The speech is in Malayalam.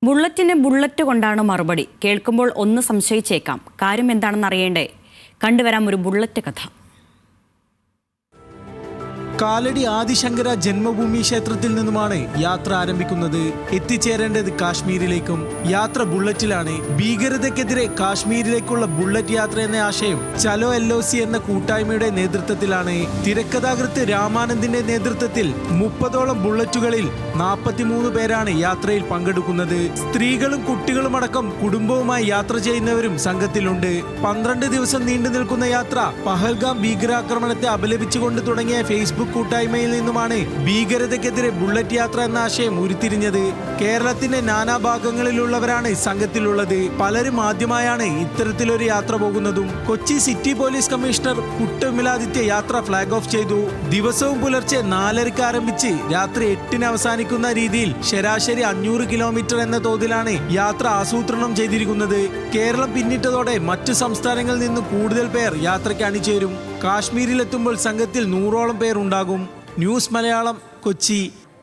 ബുള്ളറ്റിന് ബുള്ളറ്റ് കൊണ്ടാണ് മറുപടി. കേൾക്കുമ്പോൾ ഒന്ന് സംശയിച്ചേക്കാം. കാര്യം എന്താണെന്ന് അറിയേണ്ടേ? കണ്ടുവരാം ഒരു ബുള്ളറ്റ് കഥ. കാലടി ആദിശങ്കര ജന്മഭൂമി ക്ഷേത്രത്തിൽ നിന്നുമാണ് യാത്ര ആരംഭിക്കുന്നത്. എത്തിച്ചേരേണ്ടത് കാശ്മീരിലേക്കും. യാത്ര ബുള്ളറ്റിലാണ്. ഭീകരതയ്ക്കെതിരെ കാശ്മീരിലേക്കുള്ള ബുള്ളറ്റ് യാത്ര എന്ന ആശയം ചലോ LOC എന്ന കൂട്ടായ്മയുടെ നേതൃത്വത്തിലാണ്. തിരക്കഥാകൃത്ത് രാമാനന്ദിന്റെ നേതൃത്വത്തിൽ 30ഓളം ബുള്ളറ്റുകളിൽ 43 പേരാണ് യാത്രയിൽ പങ്കെടുക്കുന്നത്. സ്ത്രീകളും കുട്ടികളും അടക്കം കുടുംബവുമായി യാത്ര ചെയ്യുന്നവരും സംഘത്തിലുണ്ട്. 12 ദിവസം നീണ്ടു നിൽക്കുന്ന യാത്ര പഹൽഗാം ഭീകരാക്രമണത്തെ അപലപിച്ചുകൊണ്ട് തുടങ്ങിയ ഫേസ്ബുക്ക് കൂട്ടായ്മയിൽ നിന്നുമാണ് ഭീകരതയ്ക്കെതിരെ ബുള്ളറ്റ് യാത്ര എന്ന ആശയം ഉരുത്തിരിഞ്ഞത്. കേരളത്തിന്റെ നാനാഭാഗങ്ങളിലുള്ളവരാണ് സംഘത്തിലുള്ളത്. പലരും ആദ്യമായാണ് ഇത്തരത്തിലൊരു യാത്ര പോകുന്നതും. കൊച്ചി സിറ്റി പോലീസ് കമ്മീഷണർ കുട്ടവിമലാദിത്യ യാത്ര ഫ്ലാഗ് ഓഫ് ചെയ്തു. ദിവസവും പുലർച്ചെ 4:30 ആരംഭിച്ച് രാത്രി 8-ന് അവസാനിക്കുന്ന രീതിയിൽ ശരാശരി 500 കിലോമീറ്റർ എന്ന തോതിലാണ് യാത്ര ആസൂത്രണം ചെയ്തിരിക്കുന്നത്. കേരളം പിന്നിട്ടതോടെ മറ്റു സംസ്ഥാനങ്ങളിൽ നിന്ന് കൂടുതൽ പേർ യാത്രയ്ക്ക് അണിചേരും. കാശ്മീരിലെത്തുമ്പോൾ സംഘത്തിൽ 100ഓളം പേർ ഉണ്ടാകും. ന്യൂസ് മലയാളം, കൊച്ചി.